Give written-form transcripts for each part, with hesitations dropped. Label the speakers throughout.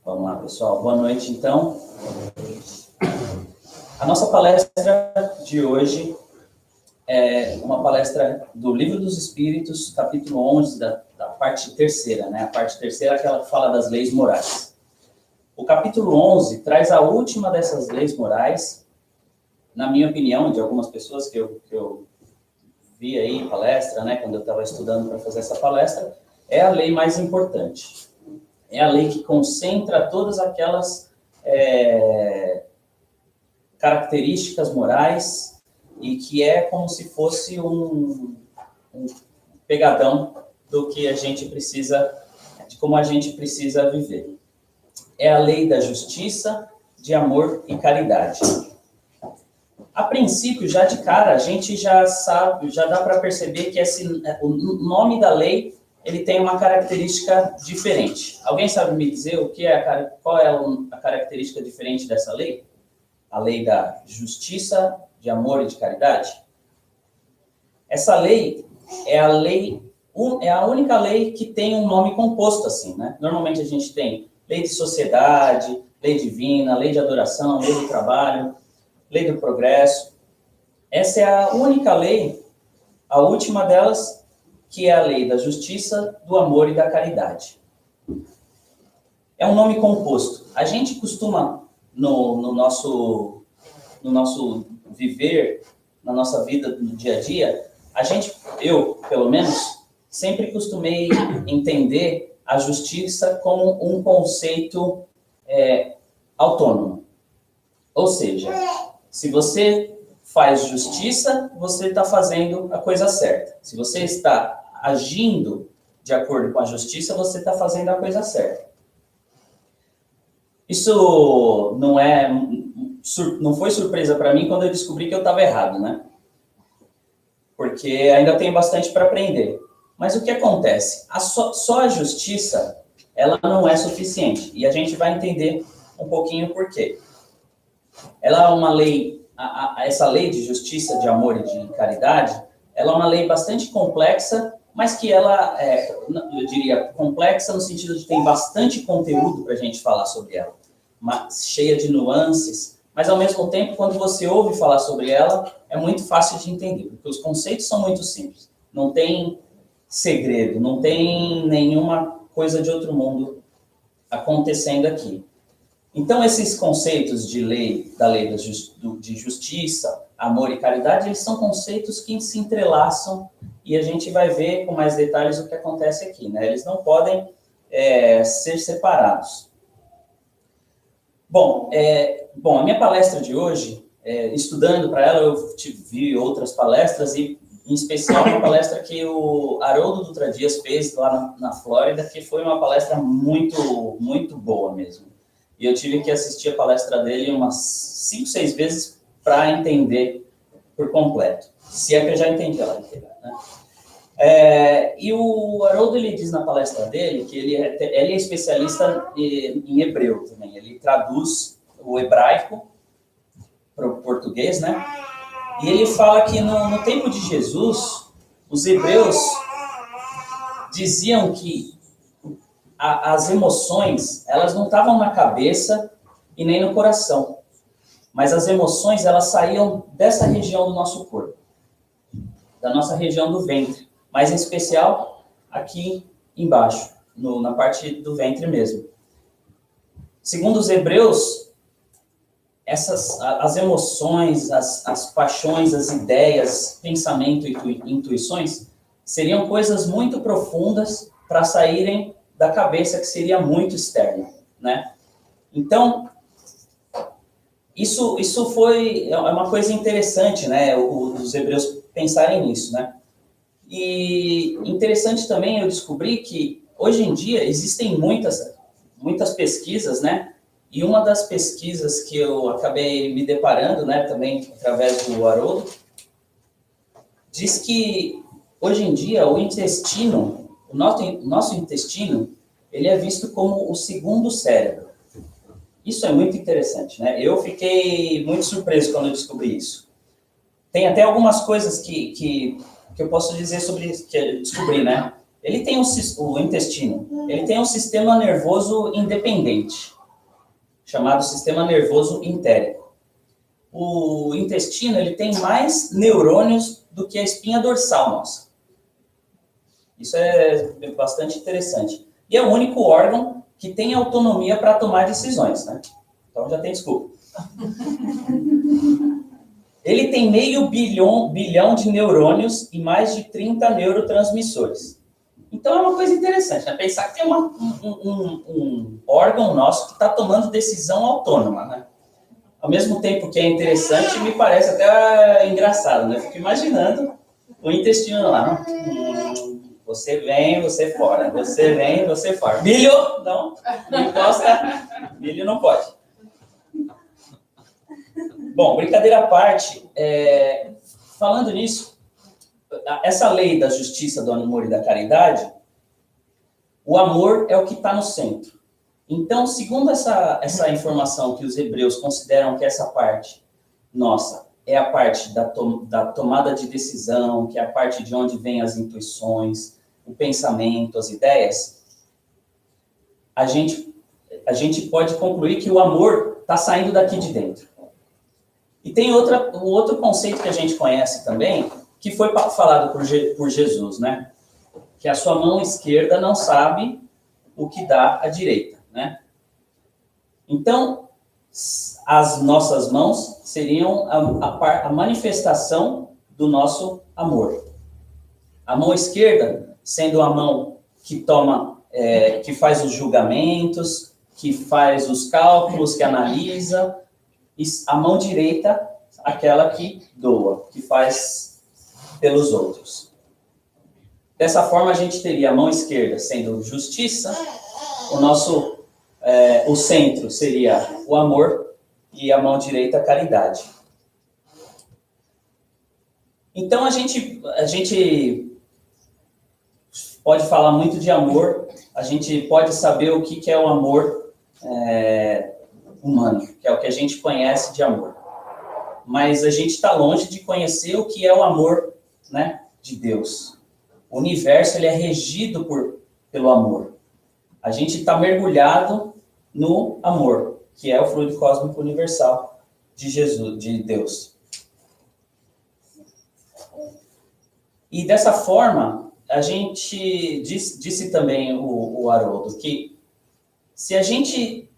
Speaker 1: Vamos lá, pessoal. Boa noite, então. A nossa palestra de hoje é uma palestra do Livro dos Espíritos, capítulo 11, da parte terceira, né? A parte terceira é aquela que fala das leis morais. O capítulo 11 traz a última dessas leis morais, na minha opinião, de algumas pessoas que eu vi aí em palestra, né? Quando eu estava estudando para fazer essa palestra, é a lei mais importante. É a lei que concentra todas aquelas características morais e que é como se fosse um pegadão do que a gente precisa, de como a gente precisa viver. É a lei da justiça, de amor e caridade. A princípio, já de cara, a gente já sabe, já dá para perceber que o nome da lei ele tem uma característica diferente. Alguém sabe me dizer qual é a característica diferente dessa lei? A lei da justiça, de amor e de caridade? Essa lei é a única lei que tem um nome composto assim, né? Normalmente a gente tem lei de sociedade, lei divina, lei de adoração, lei do trabalho, lei do progresso. Essa é a única lei, a última delas, que é a lei da justiça, do amor e da caridade. É um nome composto. A gente costuma, no nosso viver, na nossa vida no dia a dia, eu, pelo menos, sempre costumei entender a justiça como um conceito autônomo. Ou seja, se você faz justiça, você está fazendo a coisa certa. Se você está agindo de acordo com a justiça, você está fazendo a coisa certa. Isso não foi surpresa para mim quando eu descobri que eu estava errado, né? Porque ainda tenho bastante para aprender. Mas o que acontece? Só a justiça, ela não é suficiente. E a gente vai entender um pouquinho por quê. Ela é uma lei, essa lei de justiça, de amor e de caridade, ela é uma lei bastante complexa, mas que ela eu diria, complexa no sentido de ter bastante conteúdo para a gente falar sobre ela, cheia de nuances, mas ao mesmo tempo, quando você ouve falar sobre ela, é muito fácil de entender, porque os conceitos são muito simples, não tem segredo, não tem nenhuma coisa de outro mundo acontecendo aqui. Então, esses conceitos da lei de justiça, amor e caridade, eles são conceitos que se entrelaçam e a gente vai ver com mais detalhes o que acontece aqui, né? Eles não podem ser separados. Bom, a minha palestra de hoje, estudando para ela, eu vi outras palestras e, em especial, uma palestra que o Haroldo Dutra Dias fez lá na Flórida, que foi uma palestra muito, muito boa mesmo. E eu tive que assistir a palestra dele umas 5, 6 vezes para entender por completo. Se é que eu já entendi ela inteira, né? E o Haroldo, ele diz na palestra dele que ele é especialista em hebreu também. Ele traduz o hebraico para o português, né? E ele fala que no tempo de Jesus, os hebreus diziam que as emoções, elas não estavam na cabeça e nem no coração. Mas as emoções, elas saíam dessa região do nosso corpo. Da nossa região do ventre. Mas, em especial, aqui embaixo, na parte do ventre mesmo. Segundo os hebreus, as emoções, as paixões, as ideias, pensamento e intuições, seriam coisas muito profundas para saírem da cabeça, que seria muito externa, né? Então, isso é uma coisa interessante, né? Os hebreus pensarem nisso, né? E interessante também eu descobri que, hoje em dia, existem muitas pesquisas, né? E uma das pesquisas que eu acabei me deparando, né, também através do Haroldo, diz que, hoje em dia, o nosso intestino, ele é visto como o segundo cérebro. Isso é muito interessante, né? Eu fiquei muito surpreso quando eu descobri isso. Tem até algumas coisas que eu posso dizer sobre isso, que eu descobri, né? Ele tem o intestino, ele tem um sistema nervoso independente. chamado sistema nervoso entérico. O intestino, ele tem mais neurônios do que a espinha dorsal nossa. Isso é bastante interessante. E é o único órgão que tem autonomia para tomar decisões, né? Então já tem desculpa. Ele tem meio bilhão de neurônios e mais de 30 neurotransmissores. Então é uma coisa interessante, né? Pensar que tem um órgão nosso que está tomando decisão autônoma, né? Ao mesmo tempo que é interessante, me parece até engraçado, né? Fico imaginando o intestino lá. Você vem, você fora. Você vem, você fora. Milho, não. Não encosta. Milho não pode. Bom, brincadeira à parte, falando nisso, essa lei da justiça, do amor e da caridade, o amor é o que está no centro. Então, segundo essa informação que os hebreus consideram que essa parte nossa é a parte da tomada de decisão, que é a parte de onde vêm as intuições, o pensamento, as ideias, a gente pode concluir que o amor está saindo daqui de dentro. E tem o outro conceito que a gente conhece também, que foi falado por Jesus, né? Que a sua mão esquerda não sabe o que dá à direita, né? Então, as nossas mãos seriam a manifestação do nosso amor. A mão esquerda sendo a mão que toma, que faz os julgamentos, que faz os cálculos, que analisa. E a mão direita, aquela que doa, que faz pelos outros. Dessa forma, a gente teria a mão esquerda sendo justiça, o centro seria o amor e a mão direita a caridade. Então, a gente pode falar muito de amor, a gente pode saber o que é o amor humano, que é o que a gente conhece de amor. Mas a gente está longe de conhecer o que é o amor, né, de Deus. O universo ele é regido pelo amor. A gente está mergulhado no amor, que é o fluido cósmico universal de Jesus, de Deus. E dessa forma, a gente disse também o Haroldo que se a gente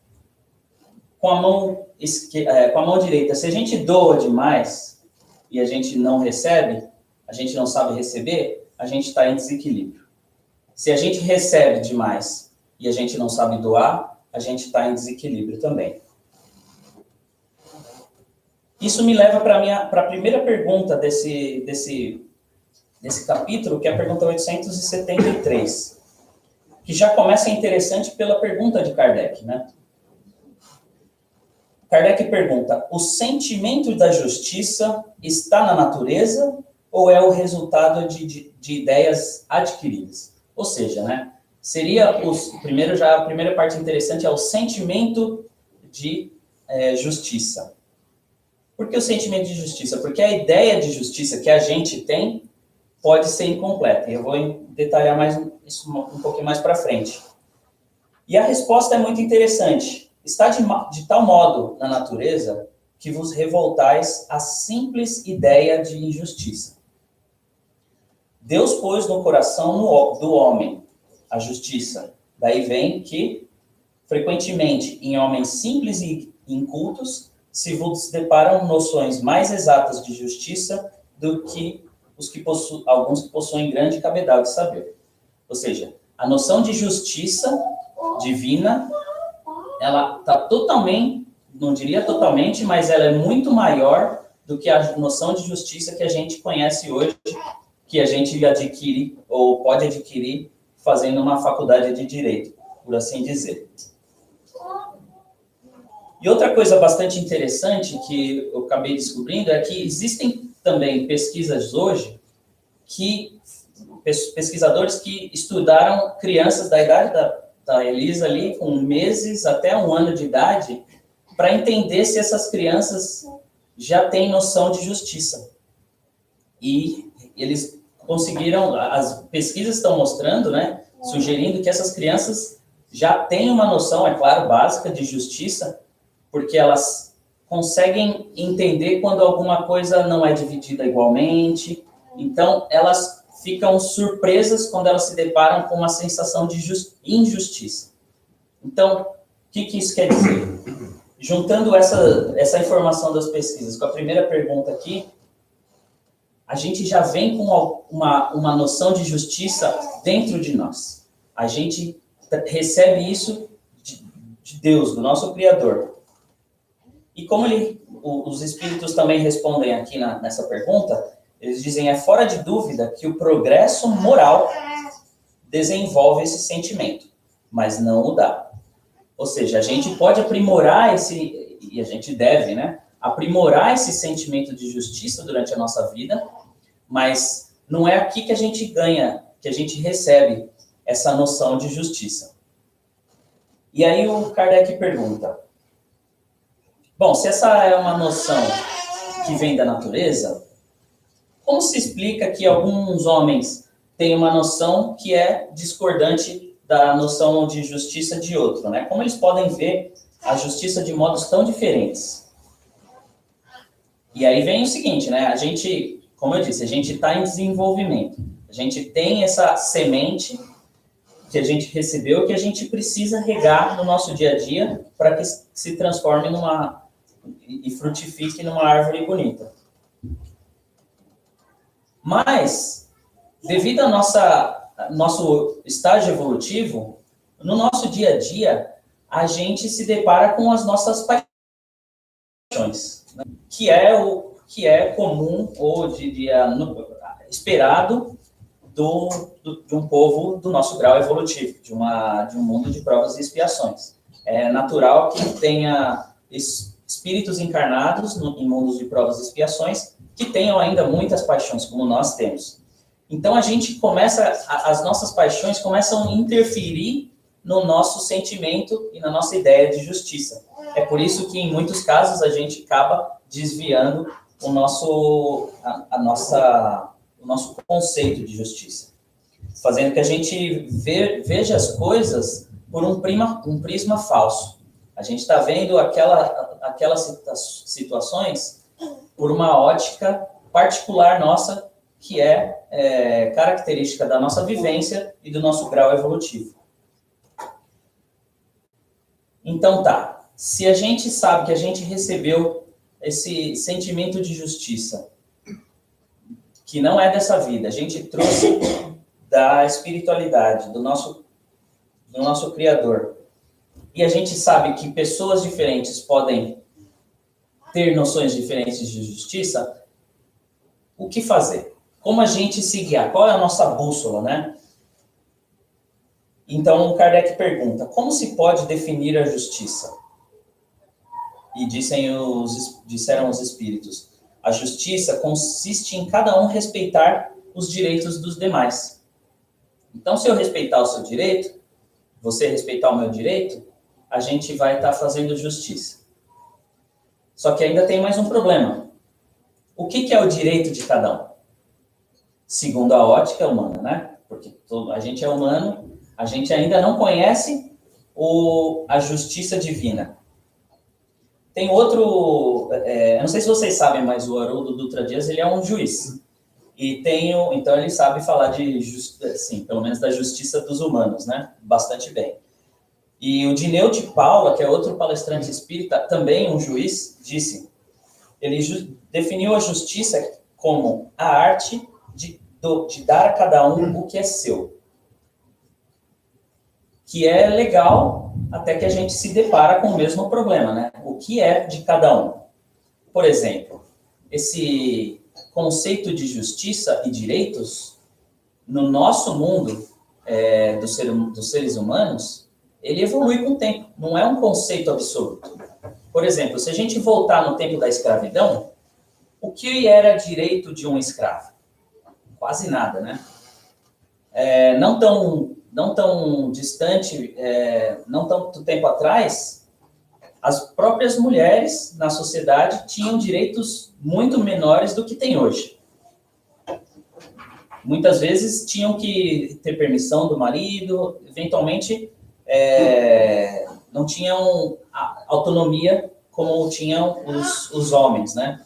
Speaker 1: com a mão direita, se a gente doa demais e a gente não recebe, a gente não sabe receber, a gente está em desequilíbrio. Se a gente recebe demais e a gente não sabe doar, a gente está em desequilíbrio também. Isso me leva para a primeira pergunta desse capítulo, que é a pergunta 873, que já começa interessante pela pergunta de Kardec, né? Kardec pergunta, o sentimento da justiça está na natureza ou é o resultado de ideias adquiridas? Ou seja, né, seria a primeira parte interessante é o sentimento de justiça. Por que o sentimento de justiça? Porque a ideia de justiça que a gente tem pode ser incompleta. E eu vou detalhar mais isso um pouquinho mais para frente. E a resposta é muito interessante. Está de tal modo na natureza que vos revoltais à simples ideia de injustiça. Deus pôs no coração do homem a justiça. Daí vem que, frequentemente, em homens simples e incultos, se vos deparam noções mais exatas de justiça do que alguns que possuem grande cabedal de saber. Ou seja, a noção de justiça divina, ela está totalmente, não diria totalmente, mas ela é muito maior do que a noção de justiça que a gente conhece hoje, que a gente adquire ou pode adquirir fazendo uma faculdade de direito, por assim dizer. E outra coisa bastante interessante que eu acabei descobrindo é que existem também pesquisas hoje pesquisadores que estudaram crianças da idade da Elisa ali, com meses até 1 ano de idade, para entender se essas crianças já têm noção de justiça. E eles conseguiram, as pesquisas estão mostrando, né, sugerindo que essas crianças já têm uma noção, é claro, básica de justiça, porque elas conseguem entender quando alguma coisa não é dividida igualmente. Então, elas ficam surpresas quando elas se deparam com uma sensação de injustiça. Então, o que isso quer dizer? Juntando essa informação das pesquisas com a primeira pergunta aqui, a gente já vem com uma noção de justiça dentro de nós. A gente recebe isso de Deus, do nosso Criador. E como os espíritos também respondem aqui nessa pergunta, eles dizem, é fora de dúvida que o progresso moral desenvolve esse sentimento, mas não o dá. Ou seja, a gente pode aprimorar e a gente deve, né, aprimorar esse sentimento de justiça durante a nossa vida, mas não é aqui que a gente ganha, que a gente recebe essa noção de justiça. E aí o Kardec pergunta, bom, se essa é uma noção que vem da natureza, como se explica que alguns homens têm uma noção que é discordante da noção de justiça de outro, né? Como eles podem ver a justiça de modos tão diferentes? E aí vem o seguinte, né? A gente, como eu disse, a gente está em desenvolvimento. A gente tem essa semente que a gente recebeu, que a gente precisa regar no nosso dia a dia para que se transforme e frutifique numa árvore bonita. Mas, devido ao nosso estágio evolutivo, no nosso dia a dia, a gente se depara com as nossas paixões, né? que é comum, ou diria, esperado de um povo do nosso grau evolutivo, de um mundo de provas e expiações. É natural que tenha espíritos encarnados em mundos de provas e expiações que tenham ainda muitas paixões, como nós temos. Então, as nossas paixões começam a interferir no nosso sentimento e na nossa ideia de justiça. É por isso que, em muitos casos, a gente acaba desviando o nosso conceito de justiça, fazendo que a gente veja as coisas por um prisma falso. A gente está vendo aquelas situações por uma ótica particular nossa, que é característica da nossa vivência e do nosso grau evolutivo. Então tá, se a gente sabe que a gente recebeu esse sentimento de justiça, que não é dessa vida, a gente trouxe da espiritualidade, do nosso Criador, e a gente sabe que pessoas diferentes podem ter noções diferentes de justiça, o que fazer? Como a gente se guiar? Qual é a nossa bússola, né? Então, o Kardec pergunta, como se pode definir a justiça? E disseram os espíritos, a justiça consiste em cada um respeitar os direitos dos demais. Então, se eu respeitar o seu direito, você respeitar o meu direito, a gente vai estar fazendo justiça. Só que ainda tem mais um problema. O que é o direito de cada um? Segundo a ótica humana, né? Porque a gente é humano, a gente ainda não conhece a justiça divina. Tem outro, eu não sei se vocês sabem, mas o Haroldo Dutra Dias, ele é um juiz. Então ele sabe falar assim, pelo menos da justiça dos humanos, né? Bastante bem. E o Dineu de Paula, que é outro palestrante espírita, também um juiz, ele definiu a justiça como a arte de dar a cada um o que é seu. Que é legal até que a gente se depara com o mesmo problema, né? O que é de cada um? Por exemplo, esse conceito de justiça e direitos, no nosso mundo dos seres humanos, ele evolui com o tempo, não é um conceito absoluto. Por exemplo, se a gente voltar no tempo da escravidão, o que era direito de um escravo? Quase nada, né? Não tão distante, não tanto tempo atrás, as próprias mulheres na sociedade tinham direitos muito menores do que tem hoje. Muitas vezes tinham que ter permissão do marido, eventualmente não tinham autonomia como tinham os homens, né?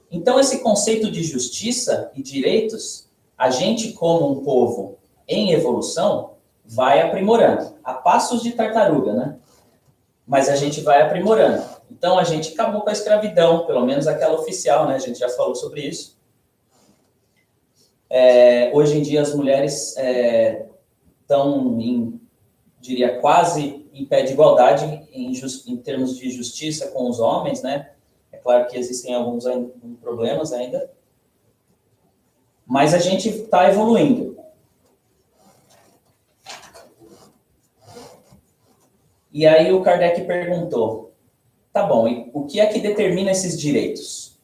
Speaker 1: Então, esse conceito de justiça e direitos, a gente, como um povo em evolução, vai aprimorando, a passos de tartaruga, né? Mas a gente vai aprimorando. Então, a gente acabou com a escravidão, pelo menos aquela oficial, né? A gente já falou sobre isso. Hoje em dia, as mulheres estão, diria, quase em pé de igualdade em termos de justiça com os homens, né? É claro que existem alguns problemas ainda, mas a gente está evoluindo. E aí o Kardec perguntou, tá bom, e o que é que determina esses direitos?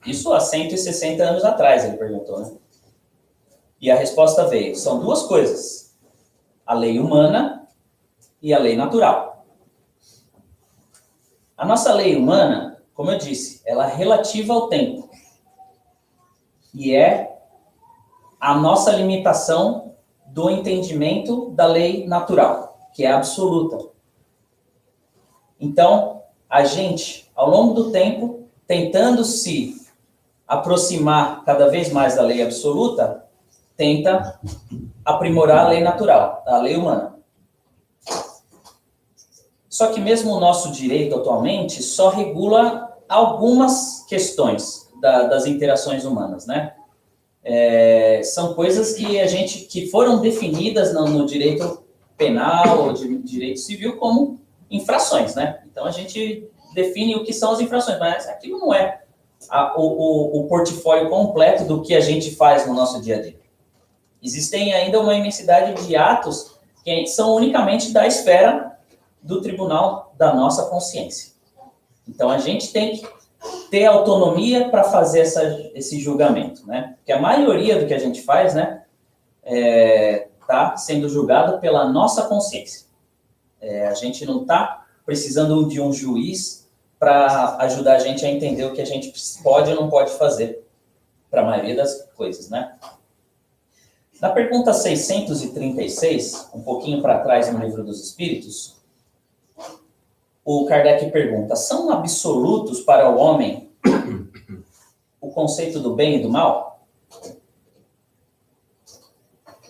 Speaker 1: Isso há 160 anos atrás, ele perguntou, né? E a resposta veio, são duas coisas, a lei humana e a lei natural. A nossa lei humana, como eu disse, ela é relativa ao tempo. E é a nossa limitação do entendimento da lei natural, que é absoluta. Então, a gente, ao longo do tempo, tentando se aproximar cada vez mais da lei absoluta, tenta aprimorar a lei natural, a lei humana. Só que mesmo o nosso direito atualmente só regula algumas questões das interações humanas, né? São coisas que foram definidas no direito penal ou direito civil como infrações, né? Então a gente define o que são as infrações, mas aquilo não é o portfólio completo do que a gente faz no nosso dia a dia. Existem ainda uma imensidade de atos que são unicamente da esfera do tribunal da nossa consciência. Então, a gente tem que ter autonomia para fazer esse julgamento, né? Porque a maioria do que a gente faz, né, está sendo julgado pela nossa consciência. A gente não está precisando de um juiz para ajudar a gente a entender o que a gente pode ou não pode fazer para a maioria das coisas, né? Na pergunta 636, um pouquinho para trás no Livro dos Espíritos, o Kardec pergunta, são absolutos para o homem o conceito do bem e do mal?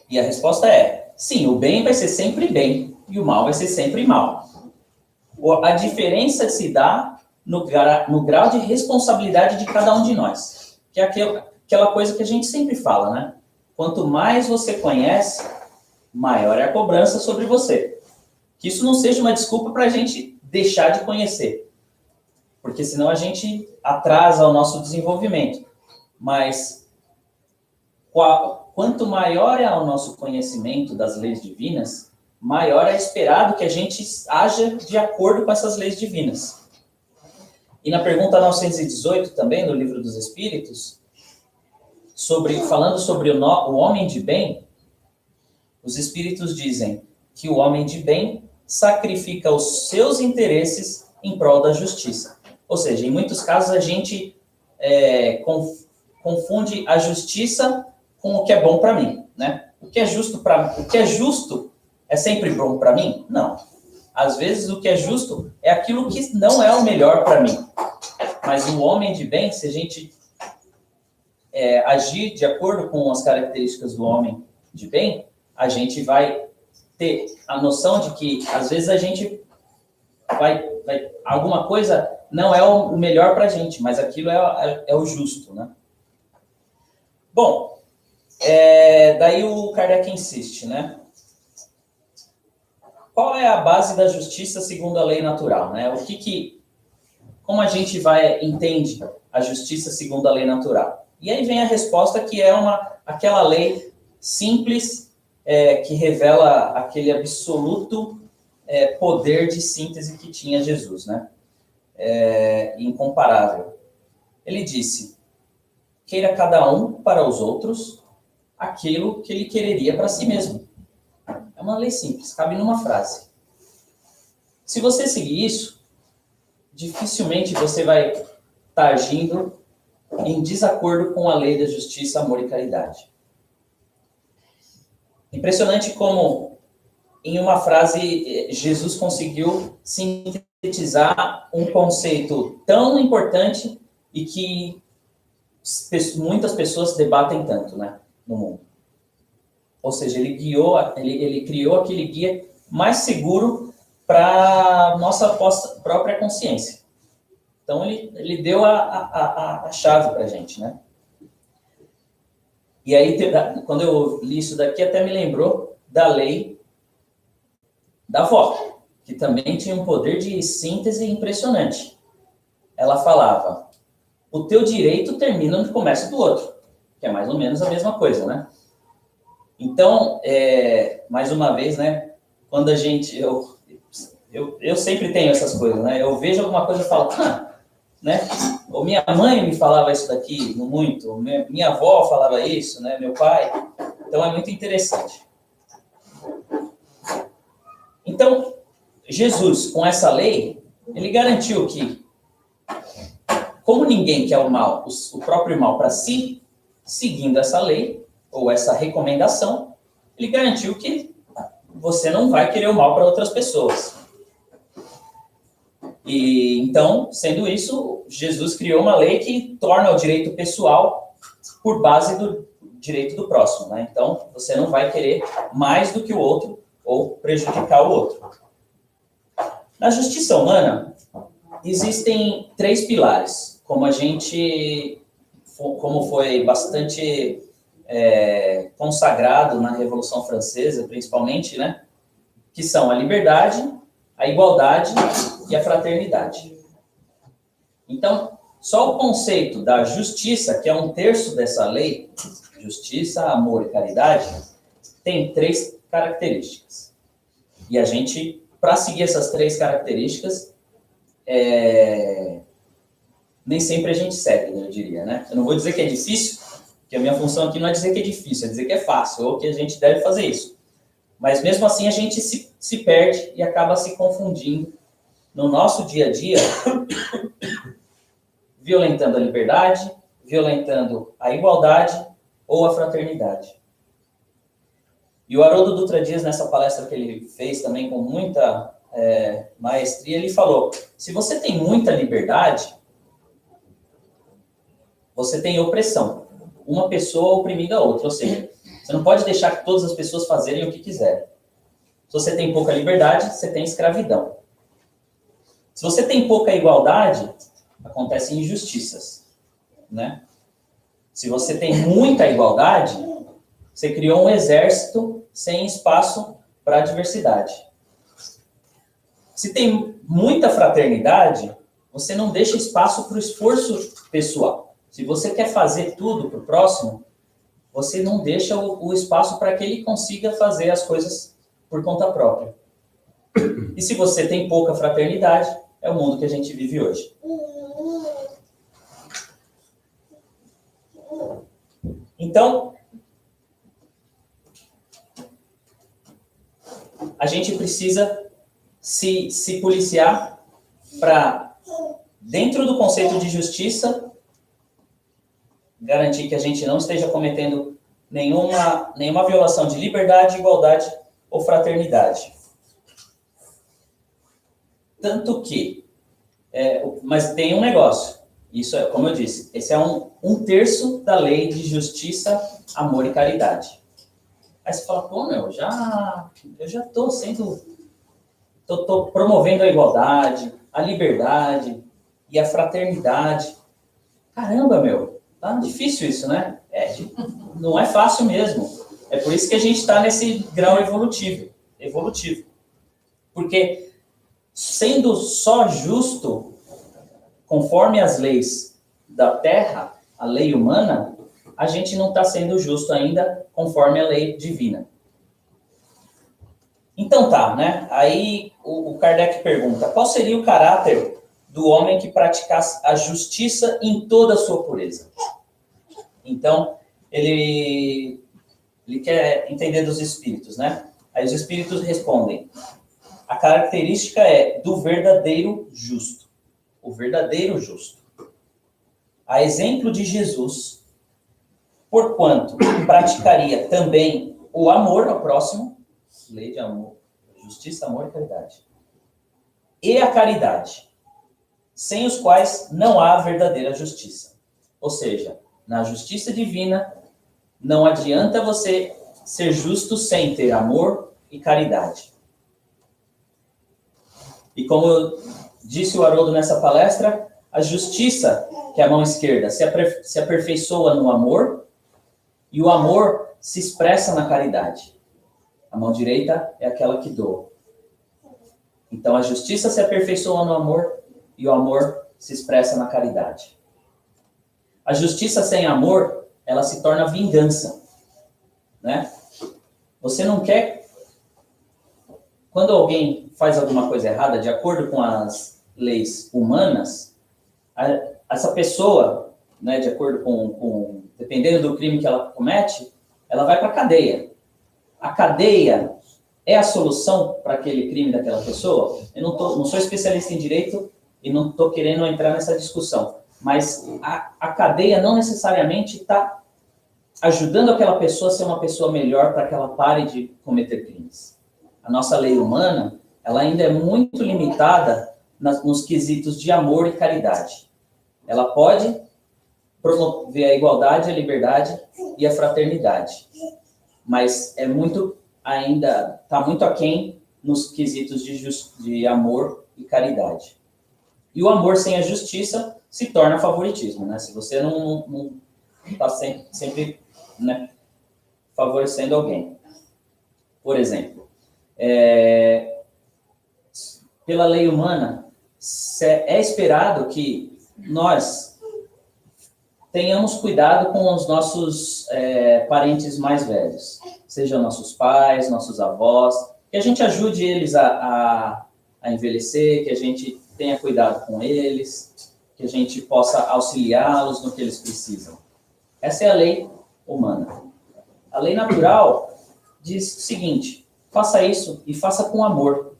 Speaker 1: E a resposta é, sim, o bem vai ser sempre bem e o mal vai ser sempre mal. A diferença se dá no grau de responsabilidade de cada um de nós, que é aquela coisa que a gente sempre fala, né? Quanto mais você conhece, maior é a cobrança sobre você. Que isso não seja uma desculpa para a gente deixar de conhecer, porque senão a gente atrasa o nosso desenvolvimento. Mas quanto maior é o nosso conhecimento das leis divinas, maior é esperado que a gente haja de acordo com essas leis divinas. E na pergunta 918 também, do Livro dos Espíritos, falando sobre o homem de bem, os Espíritos dizem que o homem de bem sacrifica os seus interesses em prol da justiça. Ou seja, em muitos casos a gente confunde a justiça com o que é bom para mim, né? O que é justo é sempre bom para mim? Não. Às vezes o que é justo é aquilo que não é o melhor para mim. Mas o homem de bem, se a gente agir de acordo com as características do homem de bem, a gente vai ter a noção de que, às vezes, a gente alguma coisa não é o melhor para a gente, mas aquilo é o justo, né? Bom, daí o Kardec insiste, né? Qual é a base da justiça segundo a lei natural, né? Como a gente entende a justiça segundo a lei natural? E aí vem a resposta que é aquela lei simples, que revela aquele absoluto poder de síntese que tinha Jesus, né? Incomparável. Ele disse, queira cada um para os outros aquilo que ele quereria para si mesmo. É uma lei simples, cabe numa frase. Se você seguir isso, dificilmente você vai estar agindo em desacordo com a lei da justiça, amor e caridade. Impressionante como, em uma frase, Jesus conseguiu sintetizar um conceito tão importante e que muitas pessoas debatem tanto, né, no mundo. Ou seja, ele criou aquele guia mais seguro para a nossa própria consciência. Então, ele deu a chave para a gente, né? E aí, quando eu li isso daqui, até me lembrou da lei da avó, que também tinha um poder de síntese impressionante. Ela falava, o teu direito termina onde começa do outro, que é mais ou menos a mesma coisa, né? Então, mais uma vez, né, quando a gente... Eu sempre tenho essas coisas, né? Eu vejo alguma coisa e falo, né? Ou minha mãe me falava isso daqui muito, minha avó falava isso, né? Meu pai. Então, é muito interessante. Então, Jesus, com essa lei, ele garantiu que, como ninguém quer o mal, o próprio mal para si, seguindo essa lei, ou essa recomendação, ele garantiu que você não vai querer o mal para outras pessoas. E então, sendo isso, Jesus criou uma lei que torna o direito pessoal por base do direito do próximo, né? Então, você não vai querer mais do que o outro ou prejudicar o outro. Na justiça humana, existem 3 pilares, como foi bastante consagrado na Revolução Francesa, principalmente, né? Que são a liberdade, a igualdade e a fraternidade. Então, só o conceito da justiça, que é 1/3 dessa lei, justiça, amor e caridade, tem 3 características. E a gente, para seguir essas 3 características, nem sempre a gente segue, eu diria, né? Eu não vou dizer que é difícil, porque a minha função aqui não é dizer que é difícil, é dizer que é fácil, ou que a gente deve fazer isso. Mas mesmo assim a gente se perde e acaba se confundindo no nosso dia a dia, violentando a liberdade, violentando a igualdade ou a fraternidade. E o Haroldo Dutra Dias, nessa palestra que ele fez também com muita maestria, ele falou, se você tem muita liberdade, você tem opressão. Uma pessoa oprimindo a outra, ou seja, você não pode deixar que todas as pessoas fazerem o que quiserem. Se você tem pouca liberdade, você tem escravidão. Se você tem pouca igualdade, acontecem injustiças, né? Se você tem muita igualdade, você criou um exército sem espaço para a diversidade. Se tem muita fraternidade, você não deixa espaço para o esforço pessoal. Se você quer fazer tudo para o próximo, você não deixa o espaço para que ele consiga fazer as coisas por conta própria. E se você tem pouca fraternidade, é o mundo que a gente vive hoje. Então, a gente precisa se policiar para, dentro do conceito de justiça, garantir que a gente não esteja cometendo nenhuma violação de liberdade, igualdade ou fraternidade. Tanto que, mas tem um negócio, isso é, como eu disse, esse é 1/3 da lei de justiça, amor e caridade. Aí você fala, pô, eu já estou tô promovendo a igualdade, a liberdade e a fraternidade. Caramba, tá difícil isso, né? Não é fácil mesmo. É por isso que a gente está nesse grau evolutivo. Porque, sendo só justo, conforme as leis da Terra, a lei humana, a gente não está sendo justo ainda conforme a lei divina. Então tá, né? Aí o Kardec pergunta, qual seria o caráter do homem que praticasse a justiça em toda a sua pureza? Então, ele quer entender dos espíritos, né? Aí os espíritos respondem, a característica é do verdadeiro justo. O verdadeiro justo. A exemplo de Jesus, porquanto praticaria também o amor ao próximo, lei de amor, Justiça, amor e caridade. E a caridade, sem os quais não há verdadeira justiça. Ou seja, na justiça divina, não adianta você ser justo sem ter amor e caridade. E como disse o Haroldo nessa palestra, a justiça, que é a mão esquerda, se aperfeiçoa no amor, e o amor se expressa na caridade. A mão direita é aquela que doa. Então a justiça se aperfeiçoa no amor, e o amor se expressa na caridade. A justiça sem amor, ela se torna vingança, né? Você não quer... Quando alguém faz alguma coisa errada, de acordo com as leis humanas, essa pessoa, né, de acordo dependendo do crime que ela comete, ela vai para a cadeia. A cadeia é a solução para aquele crime daquela pessoa? Eu não sou especialista em direito e não estou querendo entrar nessa discussão, mas a cadeia não necessariamente está ajudando aquela pessoa a ser uma pessoa melhor para que ela pare de cometer crimes. A nossa lei humana, ela ainda é muito limitada nos quesitos de amor e caridade. Ela pode promover a igualdade, a liberdade e a fraternidade, mas está muito aquém nos quesitos de amor e caridade. E o amor sem a justiça se torna favoritismo, né? Se você não está sempre, né, favorecendo alguém. Por exemplo, pela lei humana, é esperado que nós tenhamos cuidado com os nossos parentes mais velhos, sejam nossos pais, nossos avós, que a gente ajude eles a envelhecer, que a gente tenha cuidado com eles, que a gente possa auxiliá-los no que eles precisam. Essa é a lei humana. A lei natural diz o seguinte: faça isso e faça com amor.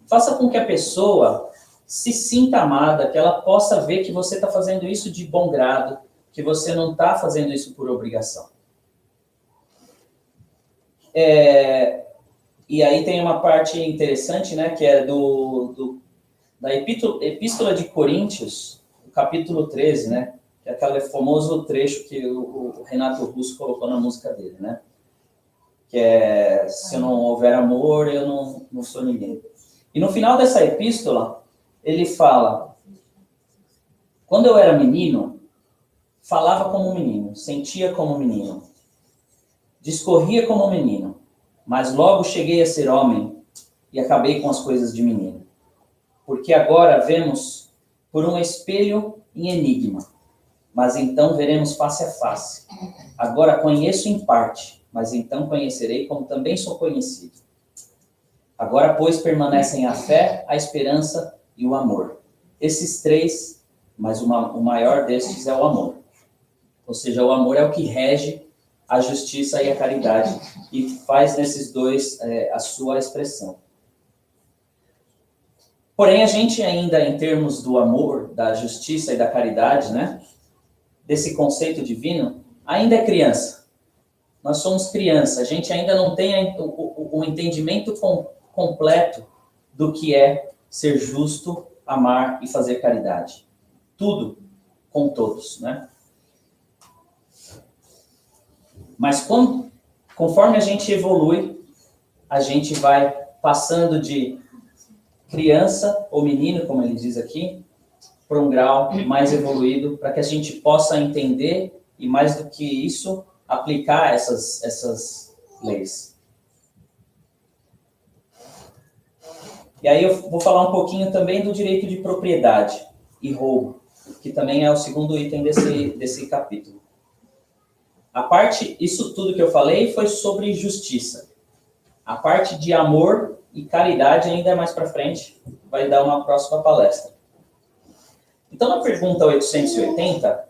Speaker 1: Faça com que a pessoa se sinta amada, que ela possa ver que você está fazendo isso de bom grado, que você não está fazendo isso por obrigação. E aí tem uma parte interessante, né, que é da Epístola de Coríntios, capítulo 13, né, que é aquele famoso trecho que o Renato Russo colocou na música dele, né, que é: se não houver amor, eu não sou ninguém. E no final dessa epístola, ele fala: quando eu era menino, falava como menino, sentia como menino, discorria como menino, mas logo cheguei a ser homem e acabei com as coisas de menino. Porque agora vemos por um espelho em enigma, mas então veremos face a face. Agora conheço em parte, mas então conhecerei como também sou conhecido. Agora, pois, permanecem a fé, a esperança e o amor. Esses três, mas o maior destes é o amor. Ou seja, o amor é o que rege a justiça e a caridade e faz nesses dois a sua expressão. Porém, a gente ainda, em termos do amor, da justiça e da caridade, né, desse conceito divino, ainda é criança. Nós somos criança, a gente ainda não tem o entendimento completo do que é ser justo, amar e fazer caridade. Tudo com todos, né? Mas conforme a gente evolui, a gente vai passando de criança ou menino, como ele diz aqui, para um grau mais evoluído, para que a gente possa entender e, mais do que isso, aplicar essas leis. E aí eu vou falar um pouquinho também do direito de propriedade e roubo, que também é o segundo item desse capítulo. Isso tudo que eu falei foi sobre justiça. A parte de amor e caridade ainda é mais para frente, vai dar uma próxima palestra. Então, na pergunta 880,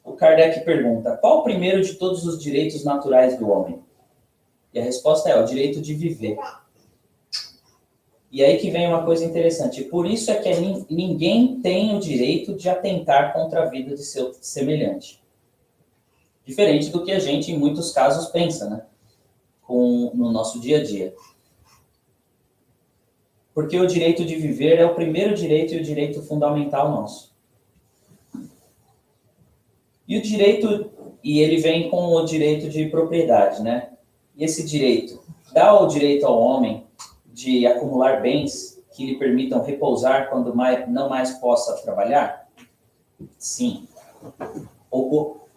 Speaker 1: o Kardec pergunta: qual o primeiro de todos os direitos naturais do homem? E a resposta é o direito de viver. E aí que vem uma coisa interessante. Por isso é que ninguém tem o direito de atentar contra a vida de seu semelhante. Diferente do que a gente, em muitos casos, pensa, né? No nosso dia a dia. Porque o direito de viver é o primeiro direito e o direito fundamental nosso. E o direito, e ele vem com o direito de propriedade, né? E esse direito dá o direito ao homem de acumular bens que lhe permitam repousar quando não mais possa trabalhar? Sim. Ou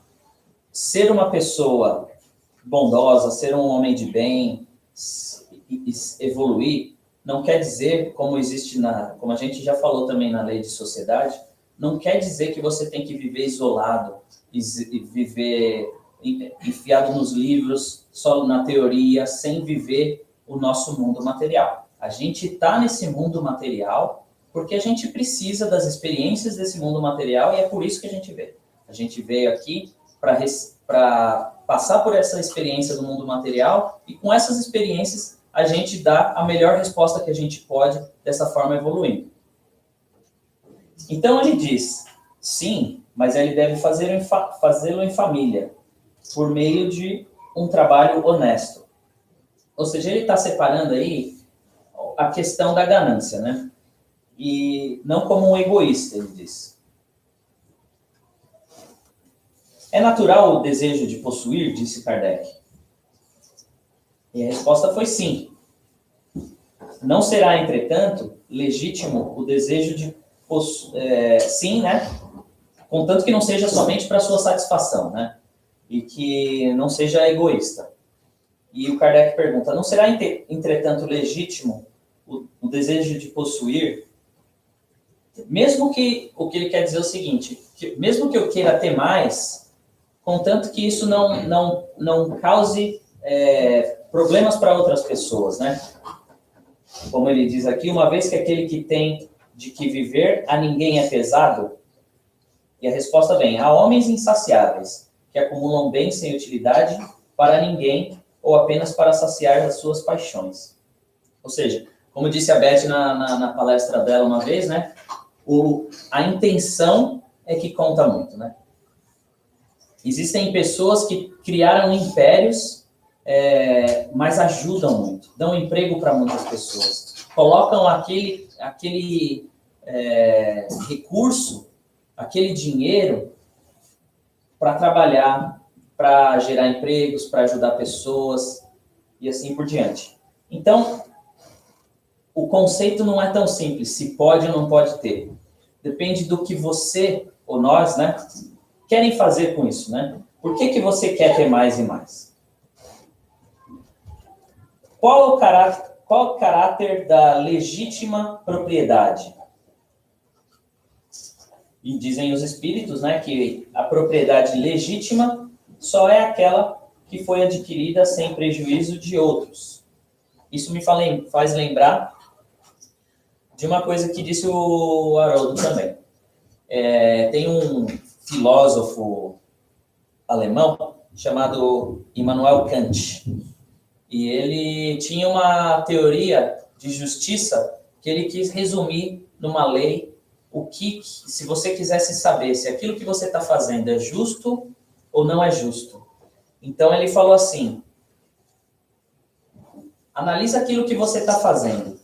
Speaker 1: ser uma pessoa bondosa, ser um homem de bem, evoluir, não quer dizer, como como a gente já falou também na lei de sociedade, não quer dizer que você tem que viver isolado e viver enfiado nos livros, só na teoria, sem viver o nosso mundo material. A gente está nesse mundo material porque a gente precisa das experiências desse mundo material e é por isso que a gente veio. A gente veio aqui para passar por essa experiência do mundo material e com essas experiências a gente dá a melhor resposta que a gente pode, dessa forma evoluindo. Então ele diz, sim, mas ele deve fazê-lo em família, por meio de um trabalho honesto. Ou seja, ele está separando aí a questão da ganância, né? E não como um egoísta, ele diz. É natural o desejo de possuir, disse Kardec. E a resposta foi sim. Não será, entretanto, legítimo o desejo de possuir, sim, né? Contanto que não seja somente para sua satisfação, né? E que não seja egoísta. E o Kardec pergunta, não será, entretanto, legítimo o desejo de possuir, mesmo que, o que ele quer dizer é o seguinte, que, mesmo que eu queira ter mais, contanto que isso não cause problemas para outras pessoas, né? Como ele diz aqui, uma vez que aquele que tem de que viver a ninguém é pesado, e a resposta vem, há homens insaciáveis, que acumulam bens sem utilidade para ninguém, ou apenas para saciar as suas paixões. Ou seja, como disse a Beth na palestra dela uma vez, né? A intenção é que conta muito, né? Existem pessoas que criaram impérios, mas ajudam muito, dão emprego para muitas pessoas, colocam aquele recurso, aquele dinheiro para trabalhar, para gerar empregos, para ajudar pessoas e assim por diante. Então, o conceito não é tão simples, se pode ou não pode ter. Depende do que você, ou nós, né, querem fazer com isso, né? Por que você quer ter mais e mais? Qual o caráter da legítima propriedade? E dizem os espíritos, né, que a propriedade legítima só é aquela que foi adquirida sem prejuízo de outros. Isso me faz lembrar de uma coisa que disse o Haroldo também. Tem um filósofo alemão chamado Immanuel Kant. E ele tinha uma teoria de justiça que ele quis resumir numa lei se você quisesse saber se aquilo que você está fazendo é justo ou não é justo. Então ele falou assim, analisa aquilo que você está fazendo.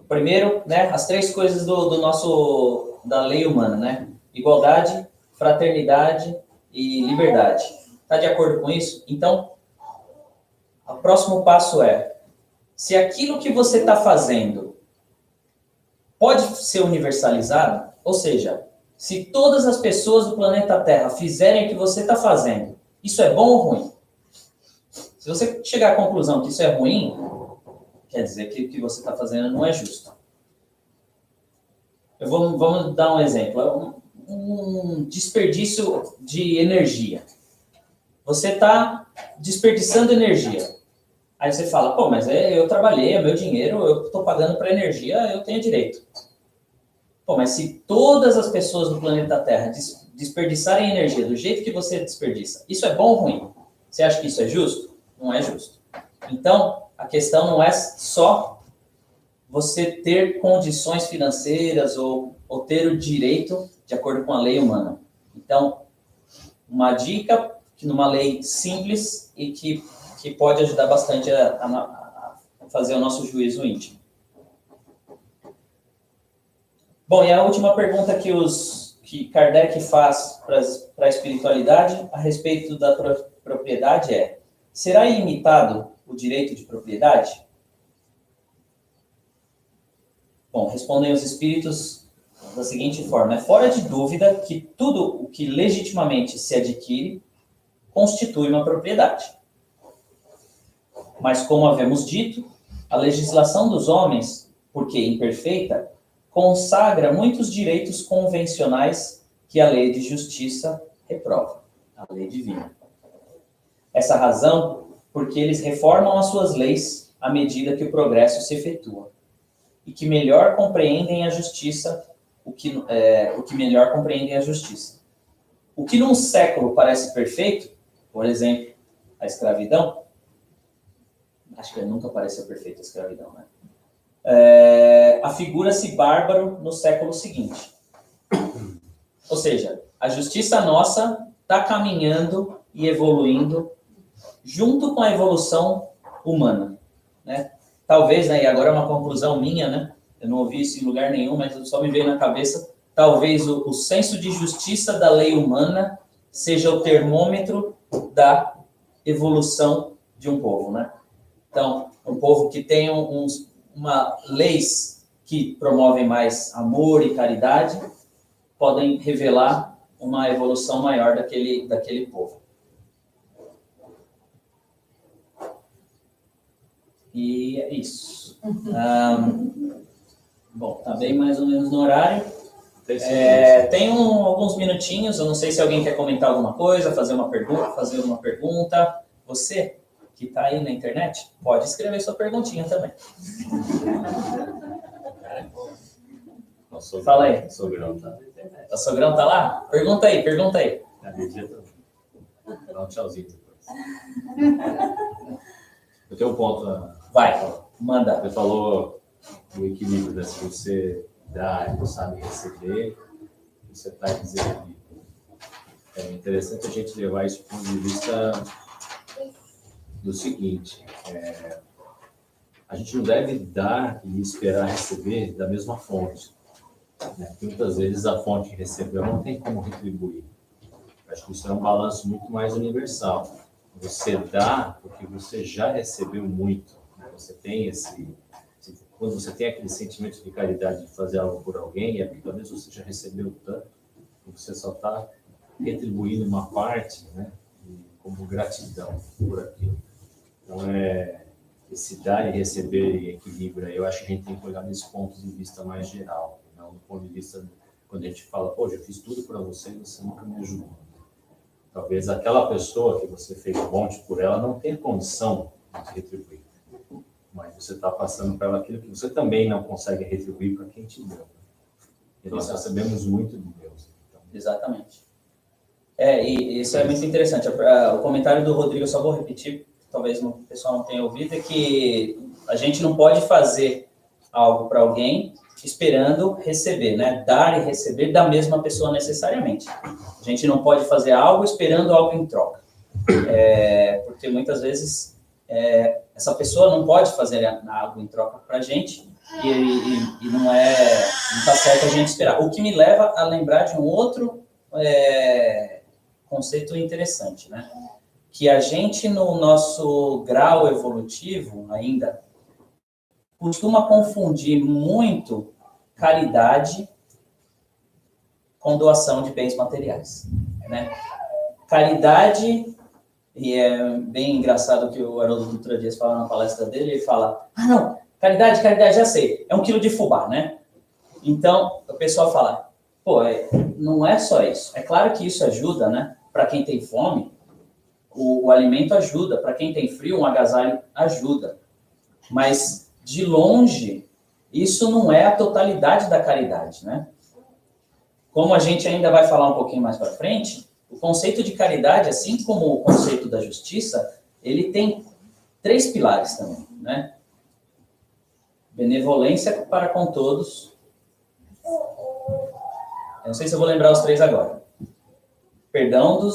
Speaker 1: Primeiro, né, as 3 coisas da lei humana, né? Igualdade, fraternidade e liberdade. Está de acordo com isso? Então, o próximo passo se aquilo que você está fazendo pode ser universalizado, ou seja, se todas as pessoas do planeta Terra fizerem o que você está fazendo, isso é bom ou ruim? Se você chegar à conclusão que isso é ruim, quer dizer que o que você está fazendo não é justo. Vamos dar um exemplo. Um desperdício de energia. Você está desperdiçando energia. Aí você fala, pô, mas eu trabalhei, é meu dinheiro, eu estou pagando para energia, eu tenho direito. Pô, mas se todas as pessoas do planeta Terra desperdiçarem energia do jeito que você desperdiça, isso é bom ou ruim? Você acha que isso é justo? Não é justo. Então, a questão não é só você ter condições financeiras ou ter o direito de acordo com a lei humana. Então, uma dica que numa lei simples e que pode ajudar bastante a fazer o nosso juízo íntimo. Bom, e a última pergunta que Kardec faz para a espiritualidade a respeito da propriedade é: será ilimitado o direito de propriedade? Bom, respondem os espíritos da seguinte forma: é fora de dúvida que tudo o que legitimamente se adquire constitui uma propriedade. Mas, como havemos dito, a legislação dos homens, porque imperfeita, consagra muitos direitos convencionais que a lei de justiça reprova, a lei divina. Essa razão, porque eles reformam as suas leis à medida que o progresso se efetua, e que melhor compreendem a justiça, o que melhor compreendem a justiça. O que num século parece perfeito, por exemplo, a escravidão, acho que nunca pareceu perfeita a escravidão, né? Afigura-se bárbaro no século seguinte. Ou seja, a justiça nossa está caminhando e evoluindo junto com a evolução humana, né? Talvez, né, e agora é uma conclusão minha, né? Eu não ouvi isso em lugar nenhum, mas só me veio na cabeça, talvez o senso de justiça da lei humana seja o termômetro da evolução de um povo, né? Então, um povo que tem leis que promovem mais amor e caridade podem revelar uma evolução maior daquele povo. E é isso. Bom, tá bem mais ou menos no horário. Tem alguns minutinhos, eu não sei se alguém quer comentar alguma coisa, fazer uma pergunta. Você que está aí na internet, pode escrever sua perguntinha também. Fala aí. O sogrão tá na internet. O sogrão tá lá? Pergunta aí.
Speaker 2: Dá um tchauzinho depois. Eu tenho um ponto.
Speaker 1: Vai, manda.
Speaker 2: Você falou do equilíbrio, né? Se você dá e não sabe receber, você está dizendo. É interessante a gente levar isso do ponto de vista do seguinte: a gente não deve dar e esperar receber da mesma fonte, né? Porque muitas vezes a fonte que recebeu não tem como retribuir. Eu acho que isso é um balanço muito mais universal. Você dá porque você já recebeu muito, né? Você tem quando você tem aquele sentimento de caridade de fazer algo por alguém, é porque talvez você já recebeu tanto, e você só está retribuindo uma parte, né? Como gratidão por aquilo. Então, esse dar e receber em equilíbrio, eu acho que a gente tem que olhar nesse ponto de vista mais geral, não do ponto de vista quando a gente fala, pô, eu fiz tudo para você e você nunca me ajudou. Talvez aquela pessoa que você fez um monte por ela não tenha condição de retribuir, mas você está passando para ela aquilo que você também não consegue retribuir para quem te deu. E nós recebemos muito de Deus. Então.
Speaker 1: Exatamente. E isso é muito interessante. O comentário do Rodrigo, eu só vou repetir, talvez o pessoal não tenha ouvido, é que a gente não pode fazer algo para alguém esperando receber, né? Dar e receber da mesma pessoa necessariamente. A gente não pode fazer algo esperando algo em troca. Porque muitas vezes essa pessoa não pode fazer algo em troca para a gente e não está certo a gente esperar. O que me leva a lembrar de um outro conceito interessante, né? Que a gente, no nosso grau evolutivo ainda, costuma confundir muito caridade com doação de bens materiais, né? Caridade, e é bem engraçado que o Haroldo Dutra Dias fala na palestra dele, ele fala, não, caridade, já sei, é 1 quilo de fubá, né? Então, o pessoal fala, pô, não é só isso. É claro que isso ajuda, né? Para quem tem fome, o alimento ajuda. Para quem tem frio, um agasalho ajuda. Mas, de longe, isso não é a totalidade da caridade, né? Como a gente ainda vai falar um pouquinho mais para frente, o conceito de caridade, assim como o conceito da justiça, ele tem 3 pilares também, né? Benevolência para com todos. Eu não sei se eu vou lembrar os 3 agora. Perdão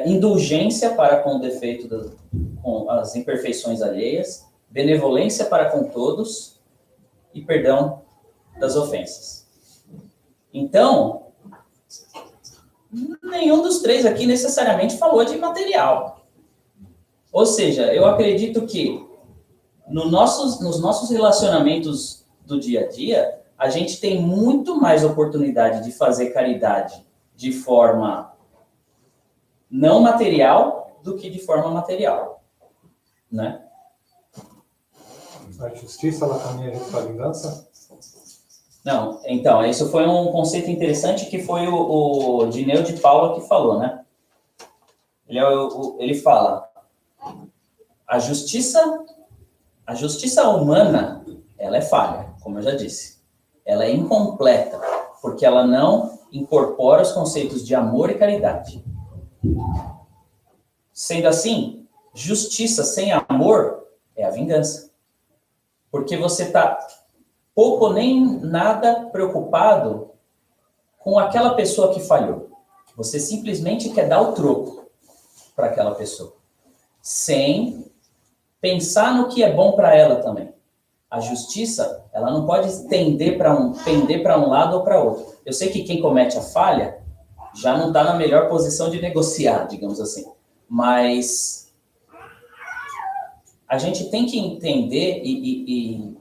Speaker 1: indulgência para com o defeito, com as imperfeições alheias, benevolência para com todos e perdão das ofensas. Então, nenhum dos três aqui necessariamente falou de material. Ou seja, eu acredito que nos nossos relacionamentos do dia a dia, a gente tem muito mais oportunidade de fazer caridade de forma não material do que de forma material, né?
Speaker 3: A justiça, ela caminha junto com a vingança?
Speaker 1: Não, então, isso foi um conceito interessante que foi o Dineu de Paula que falou, né? Ele fala, a justiça humana, ela é falha, como eu já disse. Ela é incompleta, porque ela não incorpora os conceitos de amor e caridade. Sendo assim, justiça sem amor é a vingança. Porque você está pouco ou nem nada preocupado com aquela pessoa que falhou. Você simplesmente quer dar o troco para aquela pessoa, sem pensar no que é bom para ela também. A justiça, ela não pode pender para um lado ou para outro. Eu sei que quem comete a falha já não está na melhor posição de negociar, digamos assim. Mas a gente tem que entender e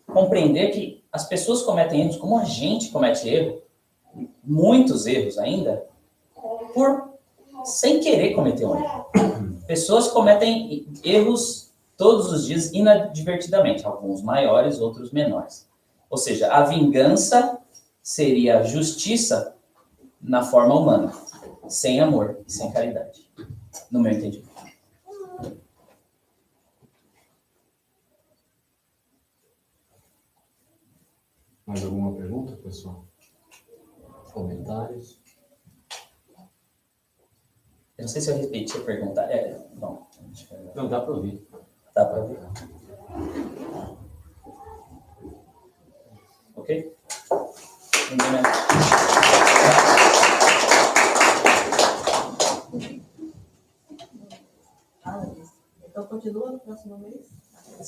Speaker 1: compreender que as pessoas cometem erros, como a gente comete erro, muitos erros ainda, sem querer cometer um erro. Pessoas cometem erros todos os dias inadvertidamente, alguns maiores, outros menores. Ou seja, a vingança seria a justiça na forma humana, sem amor e sem caridade, no meu entendimento.
Speaker 2: Mais alguma pergunta, pessoal? Comentários?
Speaker 1: Eu não sei se eu repeti a pergunta.
Speaker 2: Não, dá para ouvir.
Speaker 1: Dá para ouvir? Ok?
Speaker 4: Então continua no próximo mês?